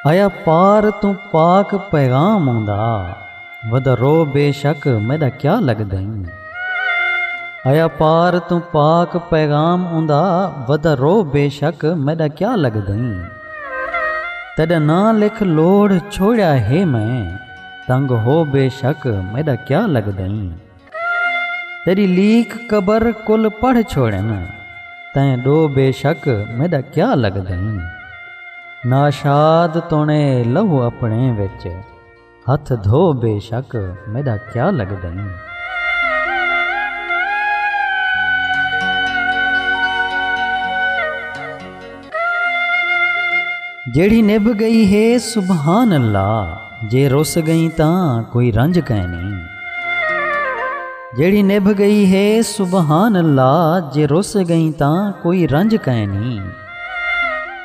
आया पार तू पाक पैगाम आंदा, वदा रो बेशक मेरा क्या लगदई। आया पार तू पाक पैगाम आंदा, वदा रो बेशक मेरा क्या लगदई। तेरा ना लिख लोड़ छोड़ा है मैं, तंग हो बेशक मेरा क्या लगदई। तेरी लीक कबर कुल पढ़ छोड़न, तैं डो बेशक मेरा क्या लगदई। नाशाद तोने लहू अपने विच, हथ धो बेशक मेरा क्या लगदई। जेड़ी निभ गई है सुबहान अल्लाह, जे रुस गई तां कोई रंज कैनी। जेड़ी निभ गई है सुबहान अल्लाह, जे रुस गई तां कोई रंज कैनी।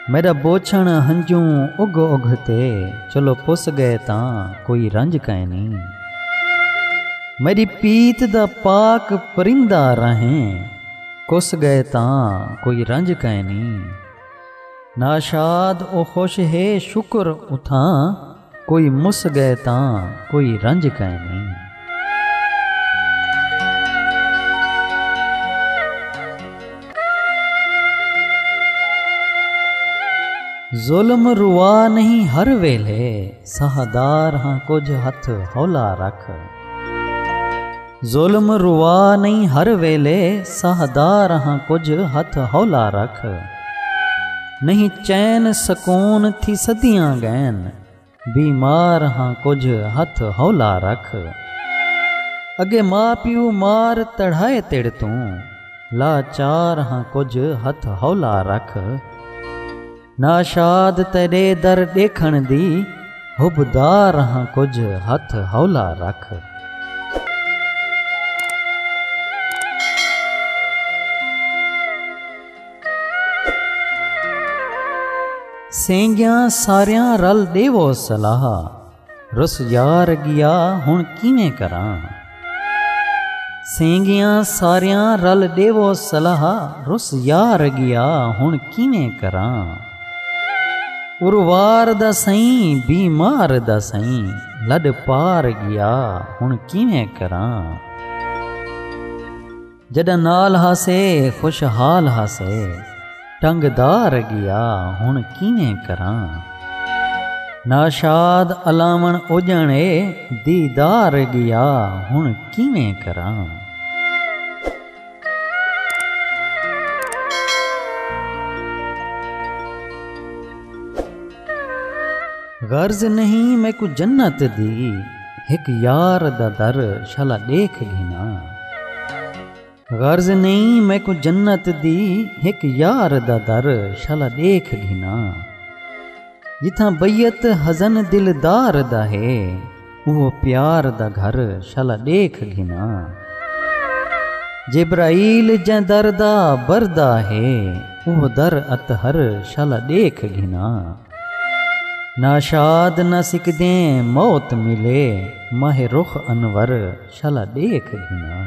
मेरा बोछण हंजू उग उगते, चलो पुस गए तां कोई रंज कैनी। मेरी पीत दा पाक परिंदा रहें, कुस गए तां कोई रंज कैनी। नाशाद ओ खुश है शुक्र उठां, कोई मुस गए तां कोई रंज कैनी। जुल्म रुआ नहीं हर वेले, सहदार हाँ कुछ हथ हौला रख। जुल्म रुआ नहीं हर वेले, सहदार हाँ कुछ हथ हौला रख। नहीं चैन सकून थी सदियां गैन, बीमार हाँ कुछ हथ हौला रख। अगे माँ प्यू मार तढ़ाए तिड़ तू, लाचार हाँ कुछ हथ हौला रख। नाशाद तेरे दर देखण दी, हुबदार हाँ कुछ हथ हौला रख। सेंगियां सारियां रल देवो सलाह, रुस यार गया हुण किवें करां। सेंगियां सारियां रल देवो सलाह, रुस यार गया हुण किवें करां। उरवार दा सई बीमार दा सई, लड पार गया हुण किवें करां। जदा नाल हासे खुशहाल हासे, टंगदार गया हुण किवें करां। नाशाद अलावण उजणे, दीदार गया हुण किवें करां। गर्ज नहीं मैं को जन्नत दी, एक यार दा दर शला देख घिना। गर्ज नहीं मैं को जन्नत दी, एक यार दा दर शला देख घिना। जिथा बैयत हजन दिलदार दा है, वो प्यार दा घर शला देख घिना। जिब्राइल जै दर दा बरदा है, वो दर अतहर शला देख घिना। नाशाद न सिकदे मौत मिले, माहे रुख अनवर शला देख घिना।